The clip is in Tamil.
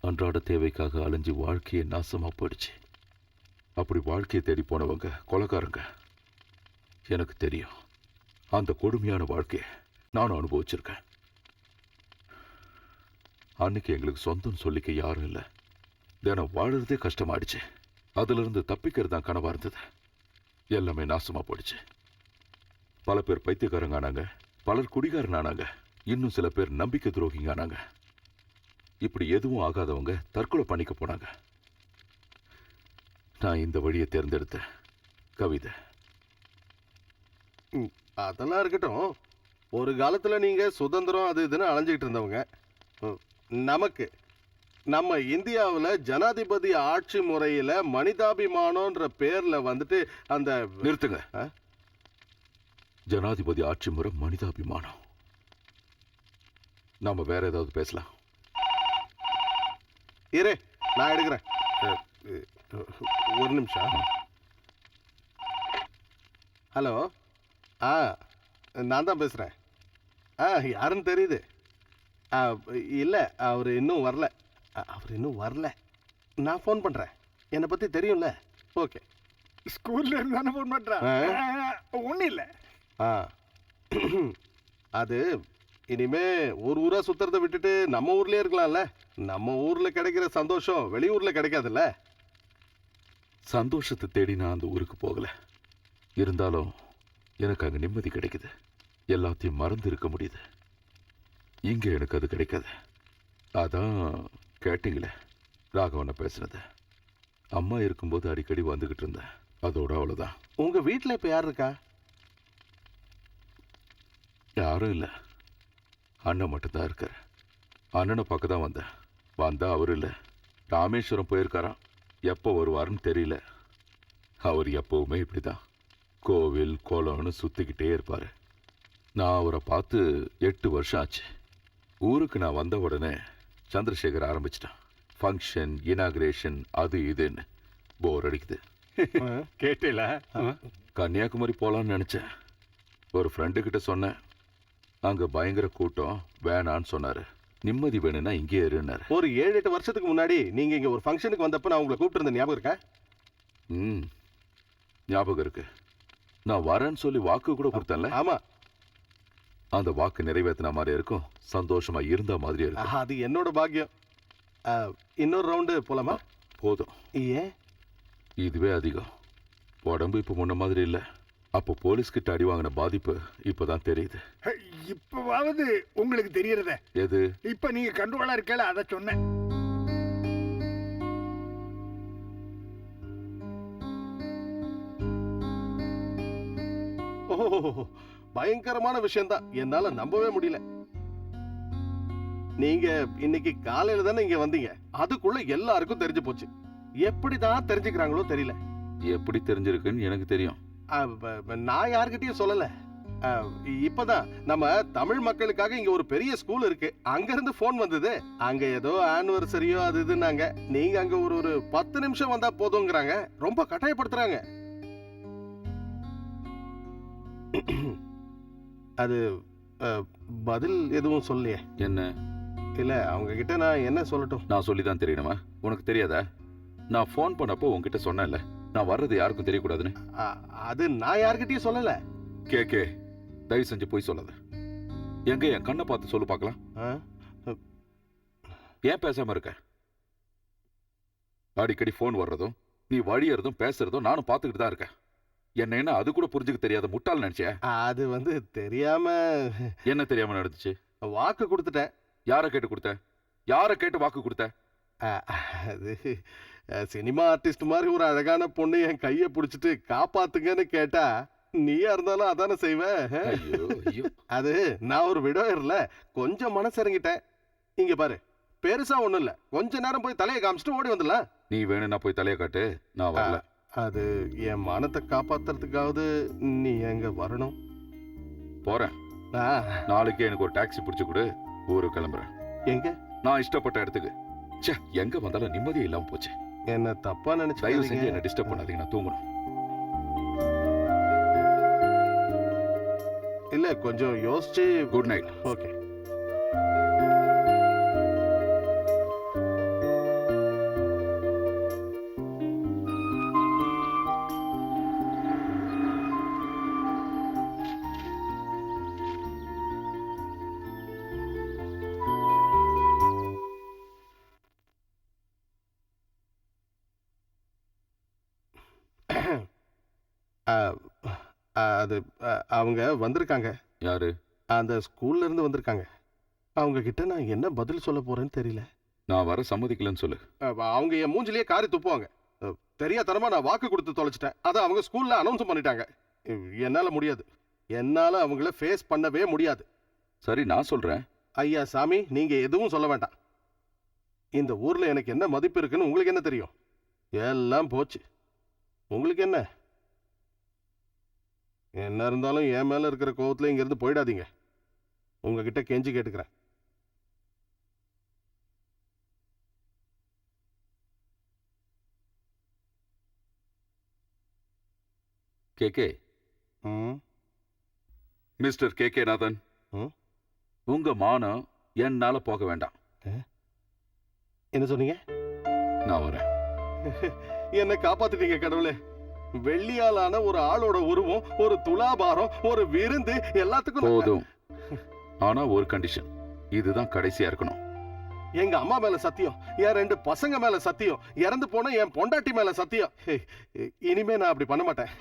அன்றாட தேவைக்காக அலைஞ்சு வாழ்க்கையை நாசமா போயிடுச்சு. அப்படி வாழ்க்கையை தேடி போனவங்க கொலைகாரங்க. எனக்கு தெரியும். அந்த கொடுமையான வாழ்க்கையை நானும் அனுபவிச்சிருக்கேன். அன்னைக்கு எங்களுக்கு சொந்தம் சொல்லிக்க யாரும் இல்லை. தினம் வாழறதே கஷ்டமாயிடுச்சு. அதுல இருந்து தப்பிக்கிறது தான் கனவா இருந்தது. எல்லாமே நாசமா போயிடுச்சு. பல பேர் பைத்தியக்காரங்க ஆனாங்க, பலர் குடிகாரன் ஆனாங்க, இன்னும் சில பேர் நம்பிக்கை துரோகிங்க ஆனாங்க. இப்படி எதுவும் ஆகாதவங்க தற்கொலை பண்ணிக்க போனாங்க. நான் இந்த வழியை தேர்ந்தெடுத்தேன். கவிதை. அதெல்லாம் இருக்கட்டும். ஒரு காலத்துல நீங்க சுதந்திரம் அது இதுன்னு அலைஞ்சிக்கிட்டு இருந்தவங்க. நமக்கு நம்ம இந்தியாவில் ஜனாதிபதி ஆட்சி முறையில மனிதாபிமானம்ன்ற பேர்ல வந்துட்டு அந்த நிறுத்துங்க. ஜனாதிபதி ஆட்சி முறை மனிதாபிமானம். நாம வேற ஏதாவது பேசலாம். இரு, நான் எடுக்கிறேன். ஒரு நிமிஷம். ஹலோ. நான் தான் பேசுறேன். யாருன்னு தெரியுது? இல்லை, அவர் இன்னும் வரல. நான் ஃபோன் பண்ணுறேன். என்னை பற்றி தெரியும்ல. ஓகே. ஸ்கூல்ல இருந்தானே ஃபோன் பண்ணுறான். ஒன்றும் இல்லை. அது இனிமே ஒரு ஊரா சுத்துறதை விட்டுட்டு நம்ம ஊர்லயே இருக்கலாம்ல. நம்ம ஊர்ல கிடைக்கிற சந்தோஷம் வெளியூர்ல கிடைக்காதுல்ல. சந்தோஷத்தை தேடி நான் அந்த ஊருக்கு போகல. இருந்தாலும் எனக்கு அங்க நிம்மதி கிடைக்குது. எல்லாத்தையும் மறந்து இருக்க முடியுது. இங்க எனக்கு அது கிடைக்காது. அதான் கேட்டீங்களே ராகவனை பேசுனது. அம்மா இருக்கும்போது அடிக்கடி வந்துகிட்டு இருந்தேன். அதோட அவ்வளவுதான். உங்க வீட்டுல இப்ப யார் இருக்கா? யாரும் இல்லை. அண்ணன் மட்டும்தான் இருக்கார். அண்ணனை பார்க்க தான் வந்தா அவரு இல்லை. ராமேஸ்வரம் போயிருக்காராம். எப்போ வருவாருன்னு தெரியல. அவர் எப்பவுமே இப்படிதான் கோவில் கோலம்னு சுத்திக்கிட்டே இருப்பாரு. நான் அவரை பார்த்து 8 வருஷம் ஆச்சு. ஊருக்கு நான் வந்த உடனே சந்திரசேகர் ஆரம்பிச்சிட்டான். ஃபங்க்ஷன், இனாகிரேஷன், அது இதுன்னு. போர் அடிக்குது. கேட்டல. கன்னியாகுமரி போலான்னு நினைச்சேன். ஒரு ஃப்ரெண்டு கிட்ட சொன்னேன். அங்க பயங்கர கூட்டம், வேணான்னு சொன்னாரு. நிம்மதி வேணும்னா இங்கே இருன்னாரு. ஒரு 7-8 வருஷத்துக்கு முன்னாடி நீங்க இங்க ஒரு ஃபங்க்ஷனுக்கு வந்தப்ப நான் உங்களை கூப்பிட்டு இருந்த ஞாபகம் இருக்கா? ஞாபகம் இருக்கு. நான் வரேன்னு சொல்லி வாக்கு கூட கொடுத்தேன்ல. ஆமா. அந்த வாக்கு நிறைவேற்றின மாதிரி இருக்கும். சந்தோஷமா இருந்த மாதிரி இருக்கும். அது என்னோட பாக்கியம். இன்னொரு ரவுண்டு போலாமா? போதும். ஏன்? இதுவே அதிகம். உடம்பு இப்ப முன்ன மாதிரி இல்ல. அப்போ போலீஸ் கிட்ட அடி வாங்கின பாதிப்பு இப்பதான் தெரியுது. இப்பவாவது உங்களுக்கு தெரியறத. எது? இப்ப நீங்க கண்ட்ரோலா இருக்கல, அத சொன்னேன். பயங்கரமான விஷயம் தான். என்னால நம்பவே முடியல. நீங்க இன்னைக்கு காலையில தானே இங்க வந்தீங்க. அதுக்குள்ள எல்லாருக்கும் தெரிஞ்சு போச்சு. எப்படிதான் தெரிஞ்சுக்கிறாங்களோ தெரியல. எப்படி தெரிஞ்சிருக்குன்னு எனக்கு தெரியும். நான் யார்கிட்டயும் சொல்லல. இப்பதான் நம்ம தமிழ் மக்களுக்காக இங்க ஒரு பெரிய ஸ்கூல் இருக்கு. அங்க இருந்து போன் வந்தது. அங்க ஏதோ ஆனிவர்சரியோ அது இதுன்னாங்க. நீங்க அங்க ஒரு 10 நிமிஷம் வந்தா போதுங்கிறாங்க. ரொம்ப கட்டாயப்படுத்துறாங்க. அது பதில் எதுவும் சொல்லியே. என்ன? இல்ல, அவங்க கிட்ட நான் என்ன சொல்லட்டும்? நான் சொல்லிதான் தெரியணுமா? உனக்கு தெரியாதா? நான் போன் பண்ணப்போ உன்கிட்ட சொன்னேன்ல, நான் வர்றது யாருக்கும் தெரியக்கூடாதுன்னு. அது நான் யார்கிட்டயும் சொல்லல. கே தயவு செஞ்சு போய் சொல்லாத. எங்க என் கண்ணை பார்த்து சொல்லு பார்க்கலாம். ஏன் பேசாம இருக்க? அடிக்கடி போன் வர்றதும் நீ வழியறதும் பேசுறதும் நானும் பார்த்துக்கிட்டு தான் இருக்கேன். என்ன அது கூட புரிஞ்சுக்க தெரியாத முட்டாள் நினைச்சே. அது தெரியாம. என்ன தெரியாம நடந்துச்சு? வாக்கு கொடுத்துட்டேன். யாரை கேட்டு கொடுத்த? யாரை கேட்டு வாக்கு கொடுத்த? அது சினிமா ஆர்டிஸ்ட் மாதிரி ஒரு அழகான பொண்ணு என் கையை பிடிச்சிட்டு காப்பாத்துங்கன்னு கேட்டா நீயா இருந்தாலும் அதானே செய்வ. அது நான் ஒரு விடோயர்ல கொஞ்சம் மனசிறங்கிட்டேன். இங்க பாரு, பெருசா ஒண்ணும் இல்ல. கொஞ்ச நேரம் போய் தலையை காமிச்சிட்டு ஓடி வந்துடலாம். நீ வேணும்னா போய் தலையை காட்டு, நான் வரல. அது என் மானத்தை காப்பாத்துறதுக்காவது நீ எங்க வரணும். போறேன். நாளைக்கு எனக்கு ஒரு டாக்ஸி பிடிச்சு கொடு, ஊருக்கு கிளம்புறேன். எங்க? நான் இஷ்டப்பட்ட இடத்துக்கு. எங்க வந்தாலும் நிம்மதியே இல்லாம போச்சு. என்ன தப்பா நினைச்சு தயவு செஞ்சு என்ன டிஸ்டர்ப் பண்ணாதீங்க, நான் தூங்கணும். இல்ல, கொஞ்சம் யோசிச்சு. Good night. ஓகே. அது அவங்க வந்திருக்காங்க. யாரு? அந்த ஸ்கூல்ல இருந்து வந்திருக்காங்க. அவங்க கிட்ட நான் என்ன பதில் சொல்ல போறேன்னு தெரியல. நான் வர சம்மதிக்கலன்னு சொல்லு. அவங்க என் மூஞ்சிலேயே காரி துப்புவாங்க. தெரியாதனமா நான் வாக்கு கொடுத்து தொலைச்சிட்டேன். அதை அவங்க ஸ்கூல்ல அனௌன்ஸ் பண்ணிட்டாங்க. என்னால முடியாது. என்னால அவங்கள ஃபேஸ் பண்ணவே முடியாது. சரி, நான் சொல்றேன். ஐயா சாமி, நீங்க எதுவும் சொல்ல வேண்டாம். இந்த ஊர்ல எனக்கு என்ன மதிப்பு இருக்குன்னு உங்களுக்கு என்ன தெரியும்? எல்லாம் போச்சு. உங்களுக்கு என்ன? என்ன இருந்தாலும் என் மேல இருக்கிற கோவத்துல இங்க இருந்து போயிடாதீங்க. உங்ககிட்ட கெஞ்சி கேட்டுக்கிறேன். கேகே, ம், மிஸ்டர் கேகே நாதன், ம். உங்க மானம் என்னால போக வேண்டாம். என்ன சொன்னீங்க? நான் வரேன். என்னை காப்பாத்திட்டீங்க கடவுளே. வெள்ளியாலான ஒரு ஆளோட உருவம், ஒரு துலாபாரம், ஒரு விருந்து, எல்லாத்துக்கும் போதும். ஆனா ஒரு கண்டிஷன். இதுதான் கடைசியா இருக்கணும். எங்க அம்மா மேல சத்தியம், என் 2 பசங்க மேல சத்தியம், இறந்து போன என் பொண்டாட்டி மேல சத்தியம். இனிமே நான் அப்படி பண்ண மாட்டேன்.